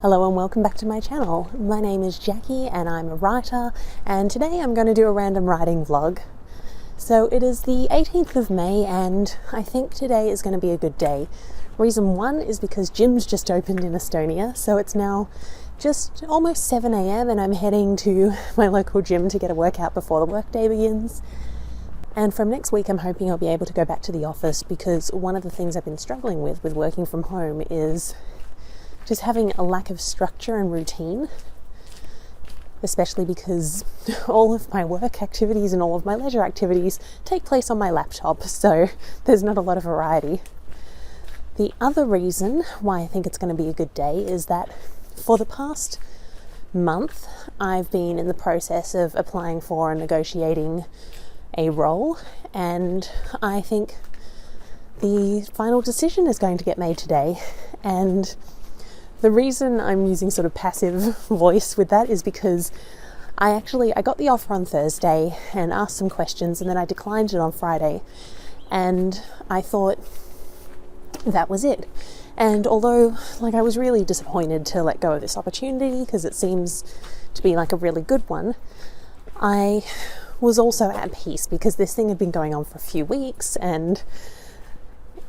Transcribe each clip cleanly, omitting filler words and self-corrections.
Hello and welcome back to my channel. My name is Jackie and I'm a writer, and today I'm going to do a random writing vlog. So it is the 18th of May and I think today is going to be a good day. Reason one is because gym's just opened in Estonia, so it's now just almost 7 a.m. and I'm heading to my local gym to get a workout before the workday begins. And from next week I'm hoping I'll be able to go back to the office, because one of the things I've been struggling with working from home is just having a lack of structure and routine, especially because all of my work activities and all of my leisure activities take place on my laptop, so there's not a lot of variety. The other reason why I think it's going to be a good day is that for the past month I've been in the process of applying for and negotiating a role, and I think the final decision is going to get made today. And the reason I'm using sort of passive voice with that is because I got the offer on Thursday and asked some questions, and then I declined it on Friday, and I thought that was it. And although I was really disappointed to let go of this opportunity because it seems to be like a really good one, I was also at peace because this thing had been going on for a few weeks, and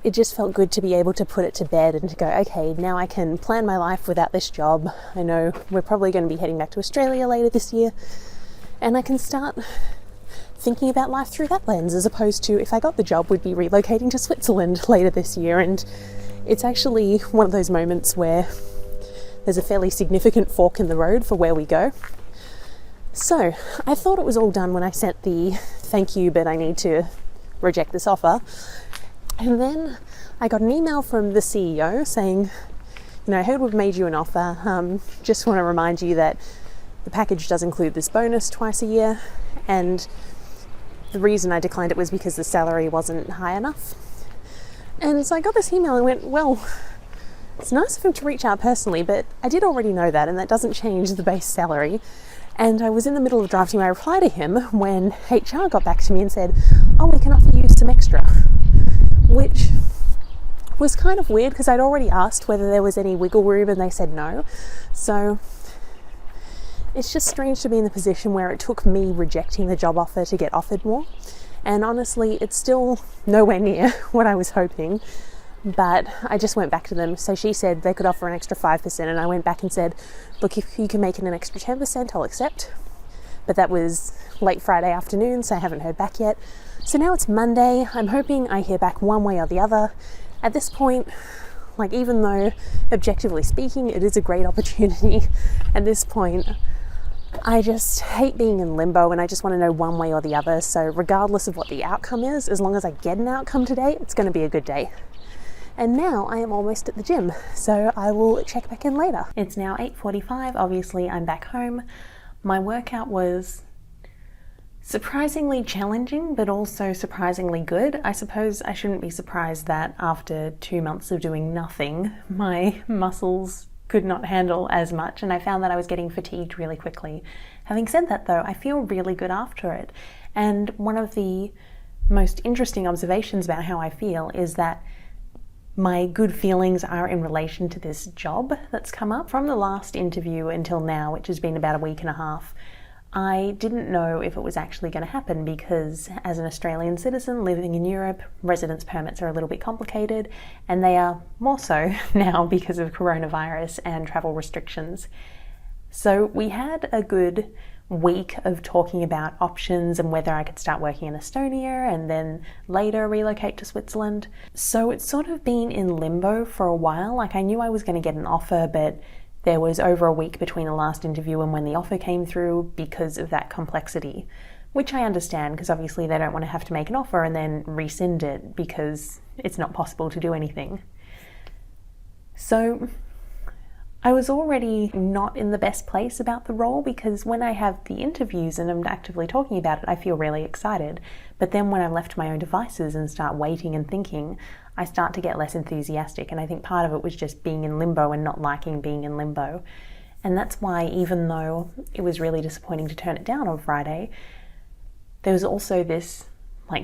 it just felt good to be able to put it to bed and to go, okay, now I can plan my life without this job. I know we're probably going to be heading back to Australia later this year, and I can start thinking about life through that lens, as opposed to, if I got the job, we'd be relocating to Switzerland later this year. And it's actually one of those moments where there's a fairly significant fork in the road for where we go. So I thought it was all done when I sent the thank you, but I need to reject this offer. And then I got an email from the CEO saying, I heard we've made you an offer. Just want to remind you that the package does include this bonus twice a year. And the reason I declined it was because the salary wasn't high enough. And so I got this email and went, well, it's nice of him to reach out personally, but I did already know that, and that doesn't change the base salary. And I was in the middle of drafting my reply to him when HR got back to me and said, oh, we can offer you some extra. Which was kind of weird because I'd already asked whether there was any wiggle room and they said no. So it's just strange to be in the position where it took me rejecting the job offer to get offered more. And honestly, it's still nowhere near what I was hoping. But I just went back to them. So she said they could offer an extra 5%, and I went back and said, look, if you can make it an extra 10%, I'll accept. But that was late Friday afternoon, so I haven't heard back yet. So now it's Monday. I'm hoping I hear back one way or the other. At this point, even though objectively speaking it is a great opportunity, at this point I just hate being in limbo, and I just want to know one way or the other. So regardless of what the outcome is, as long as I get an outcome today, it's going to be a good day. And now I am almost at the gym, so I will check back in later. It's now 8:45. Obviously I'm back home. My workout was surprisingly challenging, but also surprisingly good. I suppose I shouldn't be surprised that after 2 months of doing nothing, my muscles could not handle as much, and I found that I was getting fatigued really quickly. Having said that though, I feel really good after it. And one of the most interesting observations about how I feel is that my good feelings are in relation to this job that's come up. From the last interview until now, which has been about a week and a half, I didn't know if it was actually going to happen because as an Australian citizen living in Europe, residence permits are a little bit complicated, and they are more so now because of coronavirus and travel restrictions. So we had a good week of talking about options and whether I could start working in Estonia and then later relocate to Switzerland. So it's sort of been in limbo for a while. I knew I was going to get an offer, but there was over a week between the last interview and when the offer came through because of that complexity, which I understand because obviously they don't want to have to make an offer and then rescind it because it's not possible to do anything. So I was already not in the best place about the role, because when I have the interviews and I'm actively talking about it, I feel really excited. But then when I'm left to my own devices and start waiting and thinking, I start to get less enthusiastic. And I think part of it was just being in limbo and not liking being in limbo. And that's why, even though it was really disappointing to turn it down on Friday, there was also this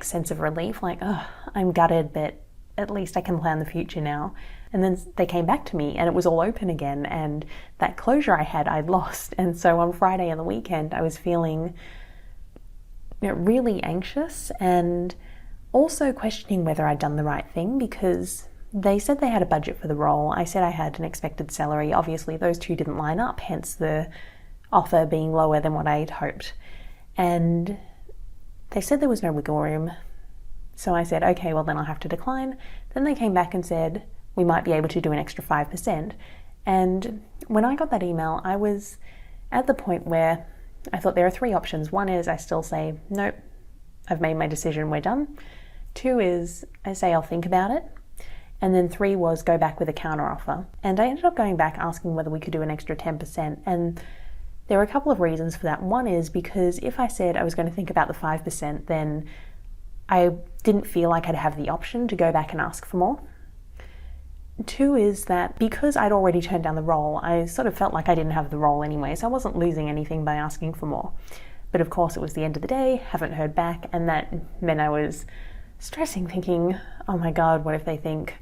sense of relief, oh, I'm gutted, but at least I can plan the future now. And then they came back to me and it was all open again, and that closure I had, I'd lost. And so on Friday and the weekend, I was feeling really anxious and also questioning whether I'd done the right thing, because they said they had a budget for the role. I said I had an expected salary. Obviously, those two didn't line up, hence the offer being lower than what I'd hoped. And they said there was no wiggle room. So I said, okay, well then I'll have to decline. Then they came back and said, we might be able to do an extra 5%. And when I got that email, I was at the point where I thought there are three options. One is I still say, nope, I've made my decision, we're done. Two is I say I'll think about it. And then three was go back with a counter offer. And I ended up going back asking whether we could do an extra 10%. And there were a couple of reasons for that. One is because if I said I was going to think about the 5%, then I didn't feel like I'd have the option to go back and ask for more. Two is that because I'd already turned down the role, I sort of felt like I didn't have the role anyway, so I wasn't losing anything by asking for more. But of course it was the end of the day, haven't heard back, and that meant I was stressing, thinking, oh my God, what if they think,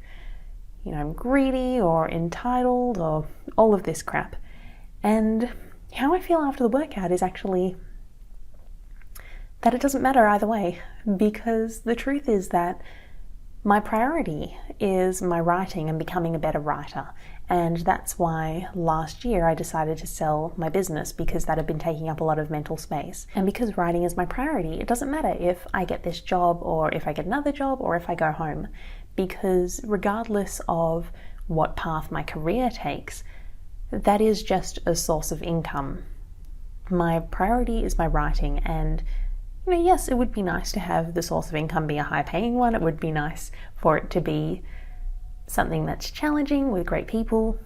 I'm greedy or entitled or all of this crap. And how I feel after the workout is actually that it doesn't matter either way, because the truth is that my priority is my writing and becoming a better writer. And that's why last year I decided to sell my business, because that had been taking up a lot of mental space. And because writing is my priority, it doesn't matter if I get this job or if I get another job or if I go home, because regardless of what path my career takes, that is just a source of income. My priority is my writing, and yes, it would be nice to have the source of income be a high-paying one. It would be nice for it to be something that's challenging with great people.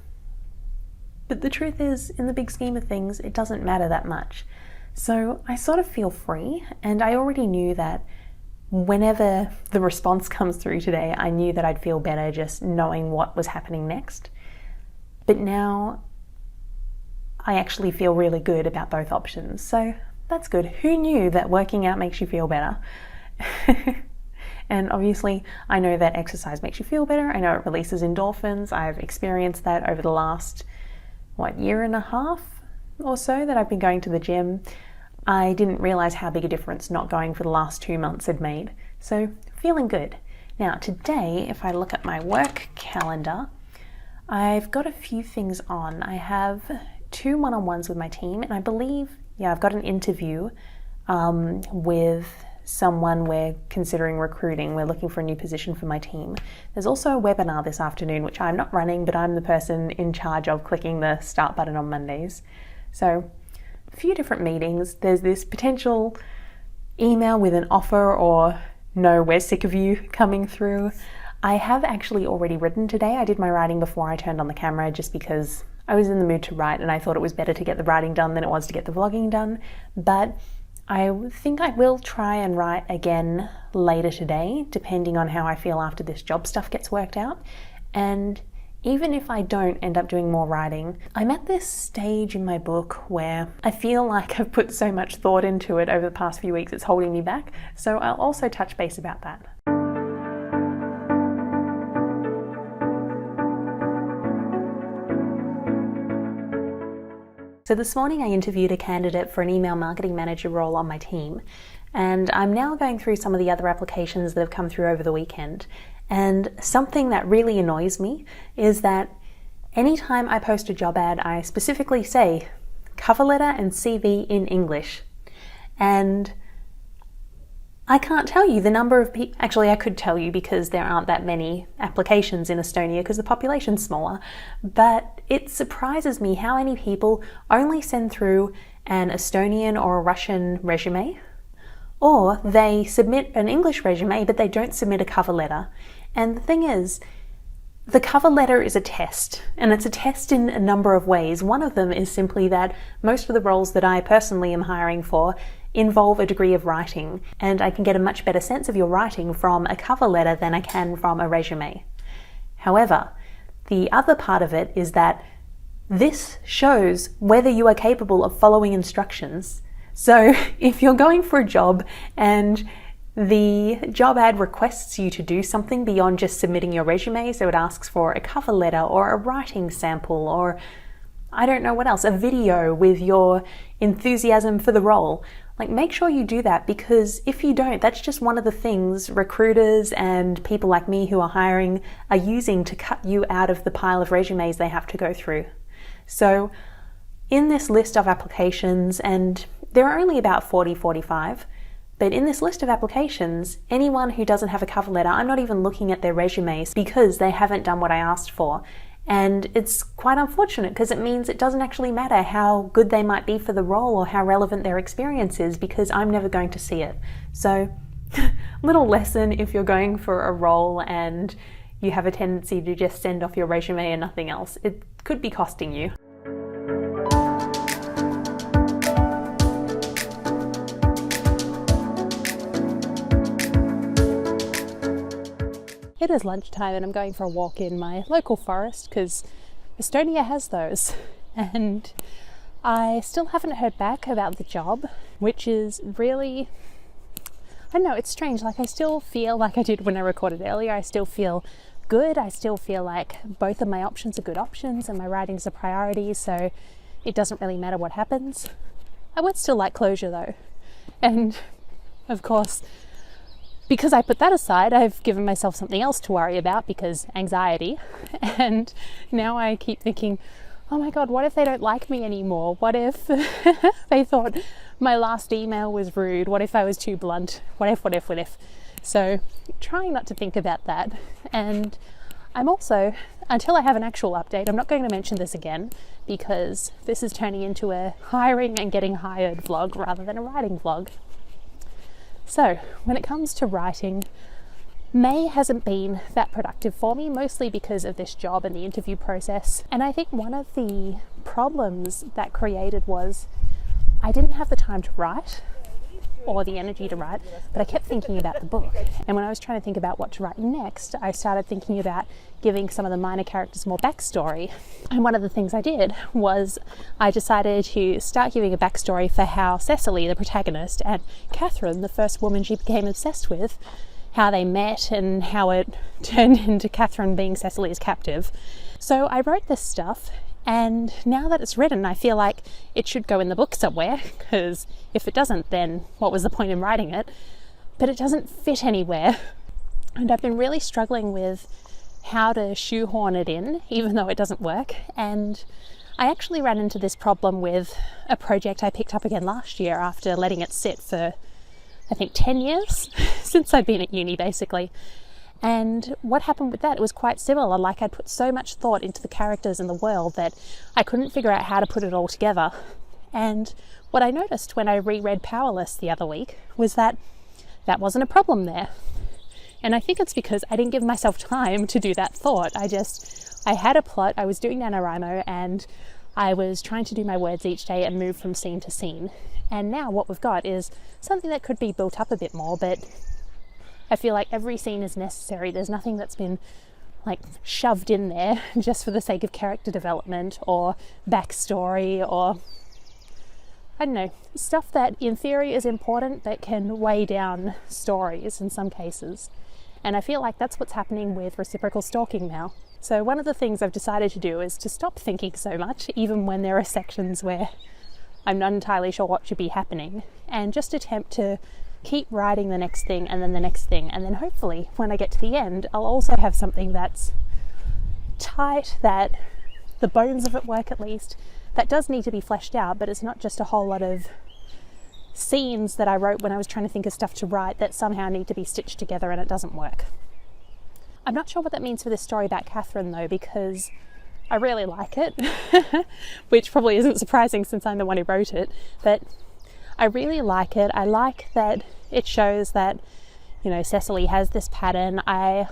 But the truth is, in the big scheme of things, it doesn't matter that much. So I sort of feel free, and I already knew that whenever the response comes through today, I knew that I'd feel better just knowing what was happening next. But now I actually feel really good about both options. So that's good. Who knew that working out makes you feel better? And obviously, I know that exercise makes you feel better. I know it releases endorphins. I've experienced that over the last, year and a half or so that I've been going to the gym. I didn't realize how big a difference not going for the last 2 months had made. So, feeling good. Now, today, if I look at my work calendar, I've got a few things on. I have 2 one-on-ones with my team, and I believe I've got an interview with someone we're considering recruiting. We're looking for a new position for my team. There's also a webinar this afternoon, which I'm not running, but I'm the person in charge of clicking the start button on Mondays. So a few different meetings. There's this potential email with an offer or no, we're sick of you coming through. I have actually already written today. I did my writing before I turned on the camera just because I was in the mood to write and I thought it was better to get the writing done than it was to get the vlogging done. But I think I will try and write again later today, depending on how I feel after this job stuff gets worked out. And even if I don't end up doing more writing, I'm at this stage in my book where I feel like I've put so much thought into it over the past few weeks, it's holding me back. So I'll also touch base about that. So this morning I interviewed a candidate for an email marketing manager role on my team, and I'm now going through some of the other applications that have come through over the weekend. And something that really annoys me is that anytime I post a job ad, I specifically say cover letter and CV in English. And I can't tell you the number of people, actually I could tell you because there aren't that many applications in Estonia because the population's smaller, but it surprises me how many people only send through an Estonian or a Russian resume, or they submit an English resume but they don't submit a cover letter. And the thing is, the cover letter is a test, and it's a test in a number of ways. One of them is simply that most of the roles that I personally am hiring for involve a degree of writing, and I can get a much better sense of your writing from a cover letter than I can from a resume. However, the other part of it is that this shows whether you are capable of following instructions. So if you're going for a job and the job ad requests you to do something beyond just submitting your resume. So it asks for a cover letter or a writing sample or I don't know what else, a video with your enthusiasm for the role. Like, make sure you do that, because if you don't, that's just one of the things recruiters and people like me who are hiring are using to cut you out of the pile of resumes they have to go through. So in this list of applications, and there are only about 45, but in this list of applications, anyone who doesn't have a cover letter, I'm not even looking at their resumes because they haven't done what I asked for. And it's quite unfortunate because it means it doesn't actually matter how good they might be for the role or how relevant their experience is, because I'm never going to see it. So, little lesson if you're going for a role and you have a tendency to just send off your resume and nothing else. It could be costing you. It is lunchtime and I'm going for a walk in my local forest because Estonia has those, and I still haven't heard back about the job, which is really, I don't know, it's strange. Like, I still feel like I did when I recorded earlier. I still feel good. I still feel like both of my options are good options and my writing's a priority, so it doesn't really matter what happens. I would still like closure though, and of course, because I put that aside, I've given myself something else to worry about, because anxiety. And now I keep thinking, oh my God, what if they don't like me anymore? What if they thought my last email was rude? What if I was too blunt? What if? So trying not to think about that. And I'm also, until I have an actual update, I'm not going to mention this again, because this is turning into a hiring and getting hired vlog rather than a writing vlog. So when it comes to writing, May hasn't been that productive for me, mostly because of this job and the interview process. And I think one of the problems that created was I didn't have the time to write or the energy to write, but I kept thinking about the book. And when I was trying to think about what to write next, I started thinking about giving some of the minor characters more backstory. And one of the things I did was I decided to start giving a backstory for how Cecily, the protagonist, and Catherine, the first woman she became obsessed with, how they met and how it turned into Catherine being Cecily's captive. So I wrote this stuff, and now that it's written, I feel like it should go in the book somewhere, because if it doesn't, then what was the point in writing it? But it doesn't fit anywhere. And I've been really struggling with how to shoehorn it in, even though it doesn't work. And I actually ran into this problem with a project I picked up again last year after letting it sit for, I think, 10 years since I'd been at uni, basically. And what happened with that, it was quite similar. Like, I'd put so much thought into the characters and the world that I couldn't figure out how to put it all together. And what I noticed when I reread Powerless the other week was that that wasn't a problem there. And I think it's because I didn't give myself time to do that thought. I had a plot, I was doing NaNoWriMo, and I was trying to do my words each day and move from scene to scene. And now what we've got is something that could be built up a bit more, but I feel like every scene is necessary. There's nothing that's been like shoved in there just for the sake of character development or backstory or, I don't know, stuff that in theory is important but can weigh down stories in some cases. And I feel like that's what's happening with reciprocal stalking now. So one of the things I've decided to do is to stop thinking so much, even when there are sections where I'm not entirely sure what should be happening, and just attempt to keep writing the next thing and then the next thing, and then hopefully when I get to the end I'll also have something that's tight, that the bones of it work at least, that does need to be fleshed out, but it's not just a whole lot of scenes that I wrote when I was trying to think of stuff to write that somehow need to be stitched together and it doesn't work. I'm not sure what that means for this story about Catherine though, because I really like it, which probably isn't surprising since I'm the one who wrote it, but I really like it. I like that it shows that, you know, Cecily has this pattern. I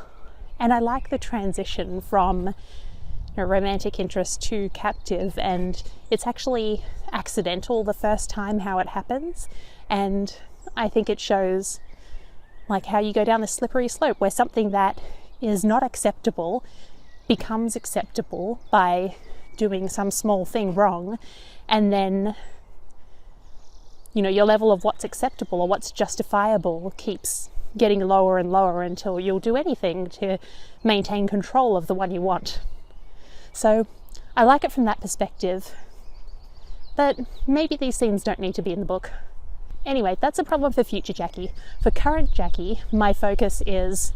like the transition from, you know, romantic interest to captive, and it's actually accidental the first time how it happens. And I think it shows like how you go down the slippery slope where something that is not acceptable becomes acceptable by doing some small thing wrong, and then, you know, your level of what's acceptable or what's justifiable keeps getting lower and lower until you'll do anything to maintain control of the one you want. So I like it from that perspective, but maybe these scenes don't need to be in the book. Anyway, that's a problem for future Jackie. For current Jackie, my focus is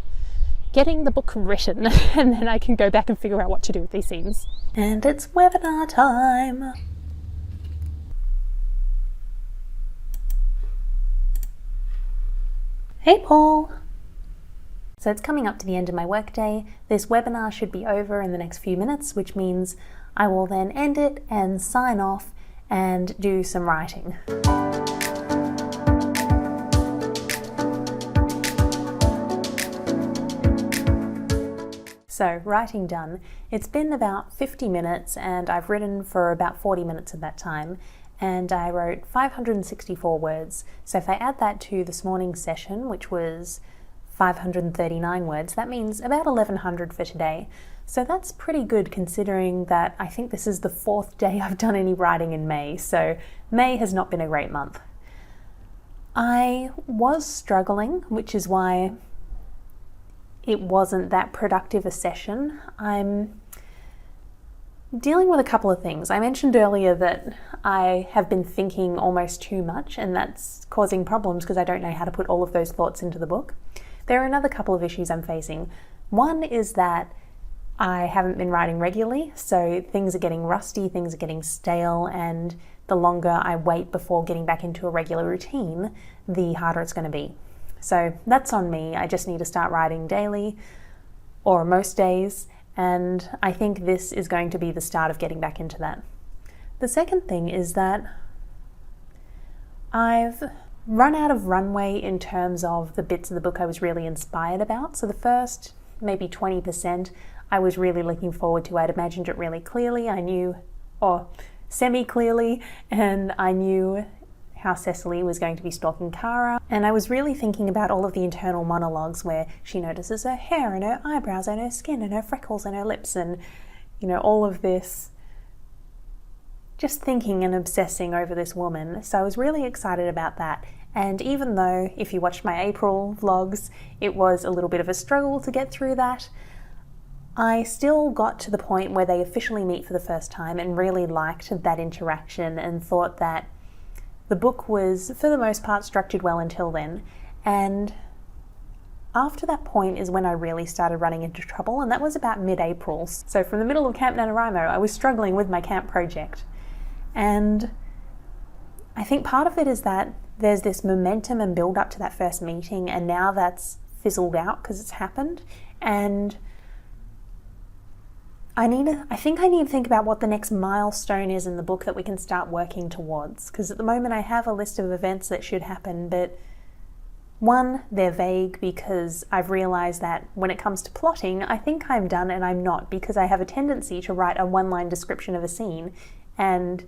getting the book written, and then I can go back and figure out what to do with these scenes. And it's webinar time! Hey Paul! So it's coming up to the end of my workday. This webinar should be over in the next few minutes, which means I will then end it and sign off and do some writing. So, writing done. It's been about 50 minutes and I've written for about 40 minutes of that time, and I wrote 564 words. So if I add that to this morning's session, which was 539 words, that means about 1100 for today. So that's pretty good considering that I think this is the 4th day I've done any writing in May, so May has not been a great month. I was struggling, which is why it wasn't that productive a session. I'm dealing with a couple of things. I mentioned earlier that I have been thinking almost too much, and that's causing problems because I don't know how to put all of those thoughts into the book. There are another couple of issues I'm facing. One is that I haven't been writing regularly, so things are getting rusty, things are getting stale, and the longer I wait before getting back into a regular routine, the harder it's going to be. So that's on me. I just need to start writing daily, or most days, and I think this is going to be the start of getting back into that. The second thing is that I've run out of runway in terms of the bits of the book I was really inspired about. So the first maybe 20% I was really looking forward to. I'd imagined it really clearly. I knew, or semi-clearly, and I knew how Cecily was going to be stalking Cara, and I was really thinking about all of the internal monologues where she notices her hair and her eyebrows and her skin and her freckles and her lips and, you know, all of this, just thinking and obsessing over this woman. So I was really excited about that. And even though, if you watched my April vlogs, it was a little bit of a struggle to get through that, I still got to the point where they officially meet for the first time and really liked that interaction and thought that the book was, for the most part, structured well until then. And after that point is when I really started running into trouble, and that was about mid-April. So from the middle of Camp Nanowrimo, I was struggling with my camp project. And I think part of it is that there's this momentum and build up to that first meeting, and now that's fizzled out because it's happened. And I think I need to think about what the next milestone is in the book that we can start working towards. Because at the moment I have a list of events that should happen, but one, they're vague because I've realized that when it comes to plotting, I think I'm done and I'm not, because I have a tendency to write a one-line description of a scene and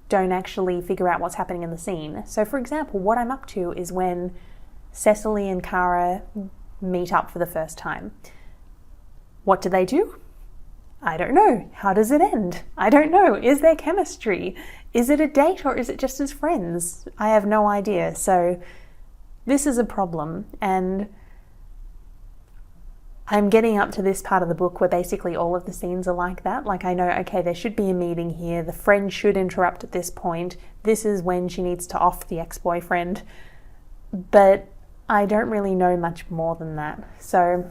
don't actually figure out what's happening in the scene. So for example, what I'm up to is when Cecily and Cara meet up for the first time. What do they do? I don't know. How does it end? I don't know. Is there chemistry? Is it a date or is it just as friends? I have no idea. So this is a problem, and I'm getting up to this part of the book where basically all of the scenes are like that. Like I know, okay, there should be a meeting here. The friend should interrupt at this point. This is when she needs to off the ex-boyfriend. But I don't really know much more than that. So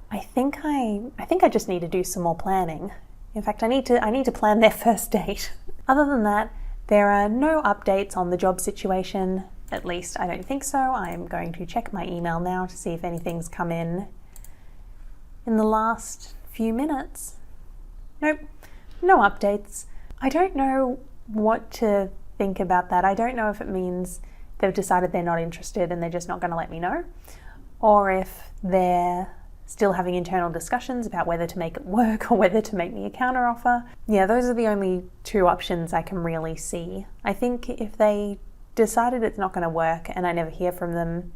I think I just need to do some more planning. In fact, I need to plan their first date. Other than that, there are no updates on the job situation. At least I don't think so. I'm going to check my email now to see if anything's come in the last few minutes. Nope, no updates. I don't know what to think about that. I don't know if it means they've decided they're not interested and they're just not going to let me know, or if they're still having internal discussions about whether to make it work or whether to make me a counteroffer. Yeah, those are the only two options I can really see. I think if they decided it's not going to work and I never hear from them,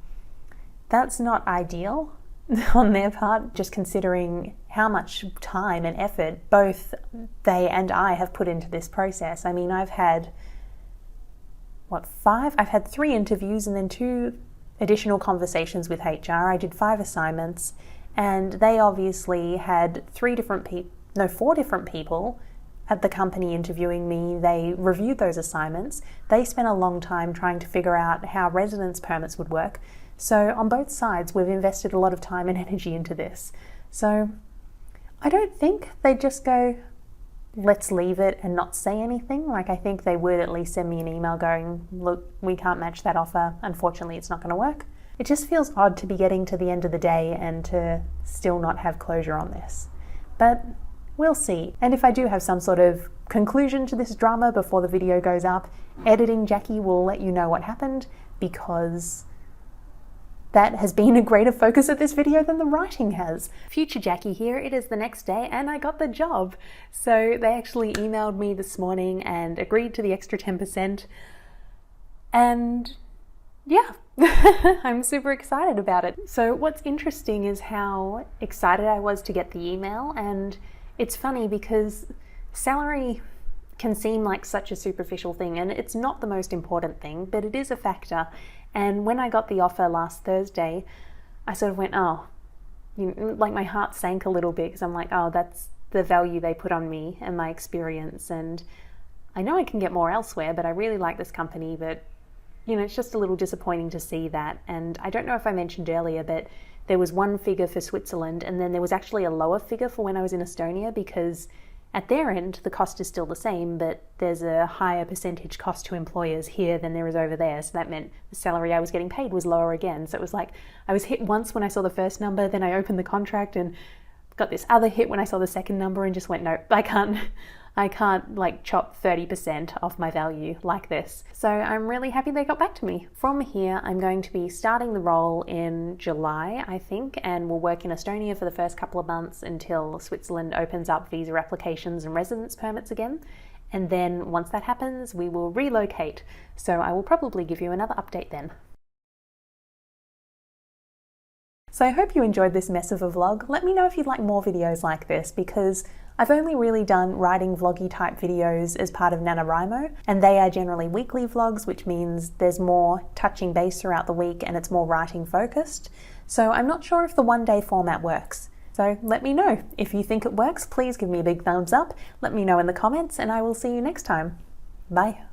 that's not ideal on their part, just considering how much time and effort both they and I have put into this process. I mean, I've had 5? I've had 3 interviews and then 2 additional conversations with HR. I did 5 assignments, and they obviously had 4 different people at the company interviewing me. They reviewed those assignments. They spent a long time trying to figure out how residence permits would work. So on both sides, we've invested a lot of time and energy into this. So I don't think they'd just go, let's leave it and not say anything. Like, I think they would at least send me an email going, look, we can't match that offer. Unfortunately, it's not going to work. It just feels odd to be getting to the end of the day and to still not have closure on this. But we'll see. And if I do have some sort of conclusion to this drama before the video goes up, editing Jackie will let you know what happened, because that has been a greater focus of this video than the writing has. Future Jackie here. It is the next day and I got the job. So they actually emailed me this morning and agreed to the extra 10%. And yeah, I'm super excited about it. So what's interesting is how excited I was to get the email. And it's funny because salary can seem like such a superficial thing, and it's not the most important thing, but it is a factor. And when I got the offer last Thursday, I sort of went, like my heart sank a little bit, because I'm like, oh, that's the value they put on me and my experience. And I know I can get more elsewhere, but I really like this company. But, it's just a little disappointing to see that. And I don't know if I mentioned earlier, but there was one figure for Switzerland, and then there was actually a lower figure for when I was in Estonia, because at their end, the cost is still the same, but there's a higher percentage cost to employers here than there is over there. So that meant the salary I was getting paid was lower again. So it was like I was hit once when I saw the first number, then I opened the contract and got this other hit when I saw the second number and just went, no, I can't like chop 30% off my value like this. So I'm really happy they got back to me. From here, I'm going to be starting the role in July, I think, and we'll work in Estonia for the first couple of months until Switzerland opens up visa applications and residence permits again. And then once that happens, we will relocate. So I will probably give you another update then. So I hope you enjoyed this mess of a vlog. Let me know if you'd like more videos like this, because I've only really done writing vloggy type videos as part of NaNoWrimo, and they are generally weekly vlogs, which means there's more touching base throughout the week and it's more writing focused. So I'm not sure if the one-day format works. So let me know. If you think it works, please give me a big thumbs up. Let me know in the comments, and I will see you next time. Bye.